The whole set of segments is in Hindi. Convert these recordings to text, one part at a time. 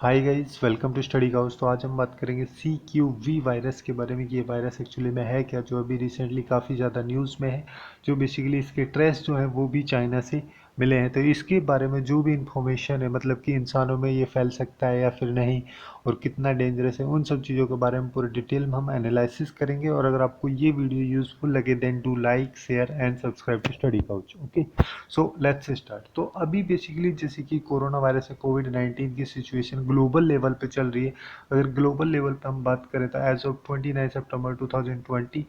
Hi guys, welcome to study house. तो आज हम बात करेंगे CQV वायरस के बारे में कि ये वायरस एक्चुअली में है क्या, जो अभी रिसेंटली काफ़ी ज़्यादा न्यूज़ में है। जो बेसिकली इसके ट्रेस जो है वो भी चाइना से मिले हैं। तो इसके बारे में जो भी इंफॉर्मेशन है, मतलब कि इंसानों में ये फैल सकता है या फिर नहीं, और कितना डेंजरस है, उन सब चीज़ों के बारे में पूरे डिटेल में हम एनालिसिस करेंगे। और अगर आपको ये वीडियो यूजफुल लगे then do like, share and subscribe to study house. Okay, so let's start. तो अभी बेसिकली जैसे कि कोरोना वायरस है, कोविड-19 की सिचुएशन ग्लोबल लेवल पे चल रही है। अगर ग्लोबल लेवल पे हम बात करें तो एज ऑफ 29 सितंबर 2020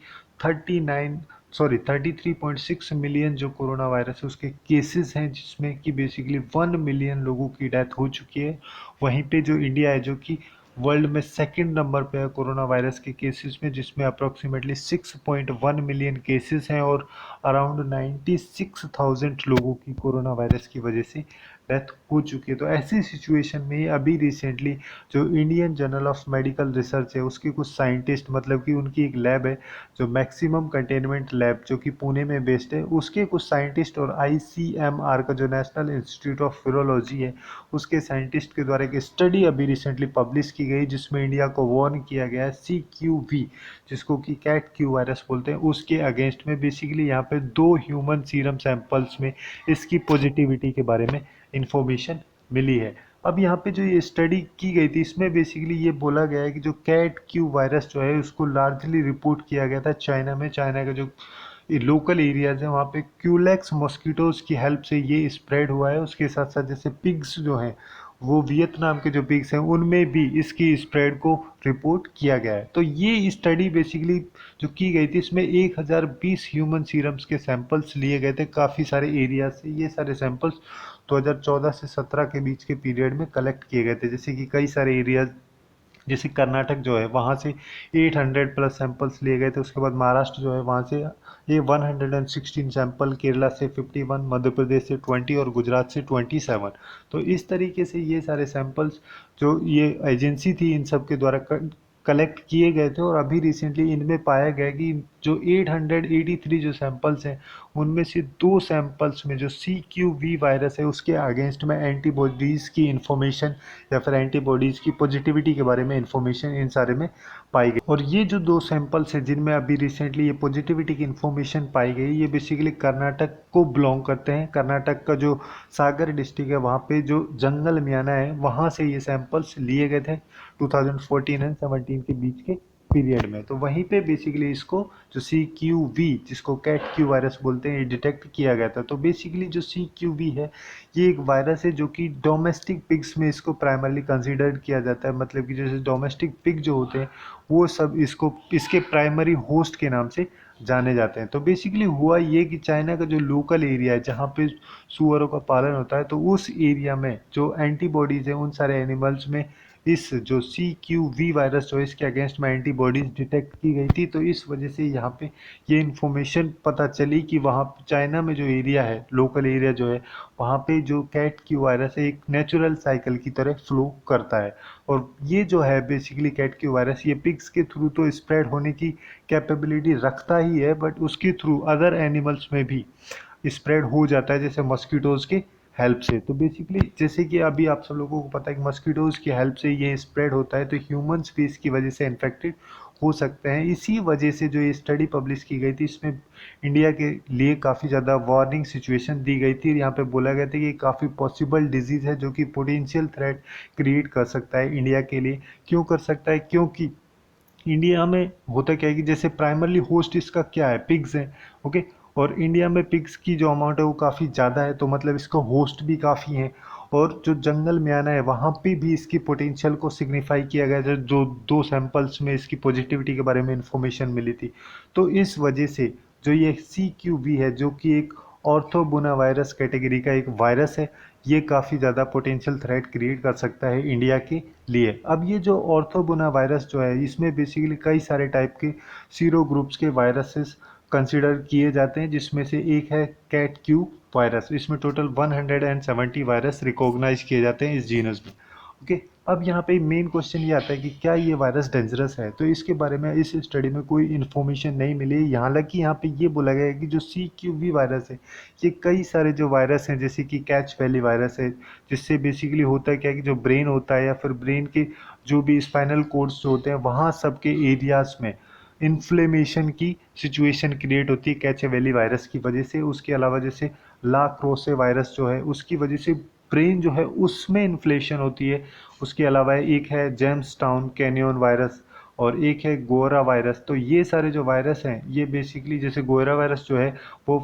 33.6 मिलियन जो कोरोना वायरस है उसके केसेस हैं, जिसमें कि बेसिकली 1 मिलियन लोगों की डेथ हो चुकी है। वहीं पे जो इंडिया है, जो कि वर्ल्ड में सेकंड नंबर पे है कोरोना वायरस के केसेस में, जिसमें अप्रोक्सीमेटली 6.1 मिलियन केसेस हैं और अराउंड 96,000 लोगों की कोरोना वायरस की वजह से डेथ हो चुकी है। तो ऐसी सिचुएशन में अभी रिसेंटली जो Indian journal of medical research है, उसके कुछ साइंटिस्ट, मतलब कि उनकी एक लैब है जो मैक्सिमम कंटेनमेंट लैब, जो कि पुणे में बेस्ड है, उसके कुछ साइंटिस्ट और ICMR का जो नेशनल इंस्टीट्यूट ऑफ वायरोलॉजी है, उसके साइंटिस्ट के द्वारा एक स्टडी अभी रिसेंटली पब्लिश की गई, जिसमें इंडिया को वार्न किया गया है CQV, जिसको कि कैट क्यू वायरस बोलते हैं, उसके अगेंस्ट में। बेसिकली यहाँ पे 2 ह्यूमन सीरम सैंपल्स में इसकी पॉजिटिविटी के बारे में इंफॉर्मेशन मिली है। अब यहाँ पे जो ये स्टडी की गई थी, इसमें बेसिकली ये बोला गया है कि जो कैट क्यू वायरस जो है उसको लार्जली रिपोर्ट किया गया था चाइना में। चाइना का जो लोकल एरियाज है वहाँ पे क्यूलेक्स मॉस्किटोज की हेल्प से ये स्प्रेड हुआ है। उसके साथ साथ जैसे पिग्स जो हैं, वो वियतनाम के जो पिग्स हैं उनमें भी इसकी स्प्रेड को रिपोर्ट किया गया है। तो ये स्टडी बेसिकली जो की गई थी, इसमें 1020 ह्यूमन सीरम्स के सैंपल्स लिए गए थे काफ़ी सारे एरिया से। ये सारे सैंपल्स 2014 से 17 के बीच के पीरियड में कलेक्ट किए गए थे। जैसे कि कई सारे एरियाज, जैसे कर्नाटक जो है वहाँ से 800 प्लस सैंपल्स लिए गए थे। उसके बाद महाराष्ट्र जो है वहाँ से ये 116 सैंपल, केरला से 51, मध्य प्रदेश से 20 और गुजरात से 27। तो इस तरीके से ये सारे सैंपल्स जो ये एजेंसी थी इन सब के द्वारा कलेक्ट किए गए थे। और अभी रिसेंटली इनमें पाया गया कि जो 883 जो सैंपल्स हैं, उनमें से 2 सैंपल्स में जो CQV वायरस है उसके अगेंस्ट में एंटीबॉडीज़ की इंफॉर्मेशन या फिर एंटीबॉडीज़ की पॉजिटिविटी के बारे में इंफॉर्मेशन इन सारे में पाई गई। और ये जो 2 सैंपल्स हैं जिनमें अभी रिसेंटली ये पॉजिटिविटी की इंफॉर्मेशन पाई गई, ये बेसिकली कर्नाटक को बिलोंग करते हैं। कर्नाटक का जो सागर डिस्ट्रिक्ट है, वहाँ पे जो जंगल मियाना है, वहाँ से ये सैंपल्स लिए गए थे 2014 एंड 17 के बीच के पीरियड में। तो वहीं पे बेसिकली इसको जो CQV, जिसको कैट क्यू वायरस बोलते हैं, ये डिटेक्ट किया गया था। तो बेसिकली जो CQV है, ये एक वायरस है जो कि डोमेस्टिक पिग्स में इसको प्राइमरली कंसीडर किया जाता है। मतलब कि जैसे डोमेस्टिक पिग जो होते हैं वो सब इसको इसके प्राइमरी होस्ट के नाम से जाने जाते हैं। तो बेसिकली हुआ ये कि चाइना का जो लोकल एरिया है जहाँ पे सुअरों का पालन होता है, तो उस एरिया में जो एंटीबॉडीज़ हैं उन सारे एनिमल्स में इस जो CQV वायरस जो है इसके अगेंस्ट में एंटीबॉडीज डिटेक्ट की गई थी। तो इस वजह से यहाँ पे ये इन्फॉर्मेशन पता चली कि वहाँ चाइना में जो एरिया है, लोकल एरिया जो है, वहाँ पे जो कैट क्यू वायरस है एक नेचुरल साइकिल की तरह फ्लो करता है। और ये जो है बेसिकली कैट क्यू वायरस, ये पिग्स के थ्रू तो स्प्रेड होने की कैपेबिलिटी रखता ही है, बट उसके थ्रू अदर एनिमल्स में भी स्प्रेड हो जाता है, जैसे मस्कीटोज के हेल्प से। तो बेसिकली जैसे कि अभी आप सब लोगों को पता है कि मस्कीटोज की हेल्प से ये स्प्रेड होता है, तो ह्यूमन स्पीस की वजह से इन्फेक्टेड हो सकते हैं। इसी वजह से जो ये स्टडी पब्लिश की गई थी, इसमें इंडिया के लिए काफ़ी ज़्यादा वार्निंग सिचुएशन दी गई थी। यहाँ पे बोला गया था कि ये काफ़ी पॉसिबल डिजीज़ है जो कि पोटेंशियल थ्रेट क्रिएट कर सकता है इंडिया के लिए। क्यों कर सकता है? क्योंकि इंडिया में होता क्या है कि जैसे प्राइमरली होस्ट इसका क्या है, पिग्स है। ओके, और इंडिया में पिग्स की जो अमाउंट है वो काफ़ी ज़्यादा है, तो मतलब इसका होस्ट भी काफ़ी है। और जो जंगल में आना है वहाँ पे भी इसकी पोटेंशियल को सिग्निफाई किया गया है, जो 2 सैंपल्स में इसकी पॉजिटिविटी के बारे में इंफॉर्मेशन मिली थी। तो इस वजह से जो ये CQV है, जो कि एक ऑर्थोबुना वायरस कैटेगरी का एक वायरस है, ये काफ़ी ज़्यादा पोटेंशियल थ्रेट क्रिएट कर सकता है इंडिया के लिए। अब ये जो ऑर्थोबुना वायरस जो है, इसमें बेसिकली कई सारे टाइप के सीरो ग्रुप्स के वायरसेस कंसिडर किए जाते हैं, जिसमें से एक है कैट क्यू वायरस। इसमें टोटल 170 वायरस रिकॉग्नाइज किए जाते हैं इस जीनस में। ओके, अब यहाँ पे मेन क्वेश्चन ये आता है कि क्या ये वायरस डेंजरस है, तो इसके बारे में इस स्टडी में कोई इन्फॉर्मेशन नहीं मिली। हालांकि यहाँ पे ये बोला गया है कि जो CQV वायरस है, ये कई सारे जो वायरस हैं जैसे कि कैच वैली वायरस है, जिससे बेसिकली होता है क्या कि जो ब्रेन होता है या फिर ब्रेन के जो भी स्पाइनल कोड्स जो होते हैं वहाँ सबके एरियाज में इन्फ्लेमेशन की सिचुएशन क्रिएट होती है कैच वैली वायरस की वजह से। उसके अलावा जैसे ला क्रोसे वायरस जो है उसकी वजह से ब्रेन जो है उसमें इन्फ्लेशन होती है। उसके अलावा एक है जेम्स टाउन कैनियन वायरस और एक है गोरा वायरस। तो ये सारे जो वायरस हैं ये बेसिकली जैसे गोरा वायरस जो है वो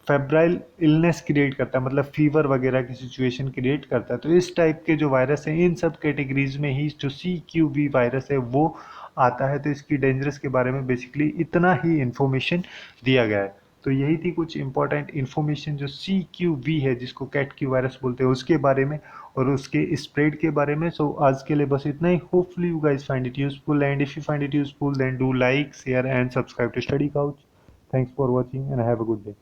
फेब्राइल इलनेस क्रिएट करता है, मतलब फीवर वगैरह की सिचुएशन क्रिएट करता है। तो इस टाइप के जो वायरस हैं इन सब कैटेगरीज में ही जो CQV वायरस है वो आता है। तो इसकी डेंजरस के बारे में बेसिकली इतना ही इंफॉर्मेशन दिया गया है। तो यही थी कुछ इंपॉर्टेंट इन्फॉर्मेशन जो CQV है जिसको कैट क्यू वायरस बोलते हैं उसके बारे में और उसके स्प्रेड के बारे में। सो आज के लिए बस इतना ही। Hopefully you guys find it useful and if you find it useful then do like share and subscribe to study couch. Thanks for watching and have a good day.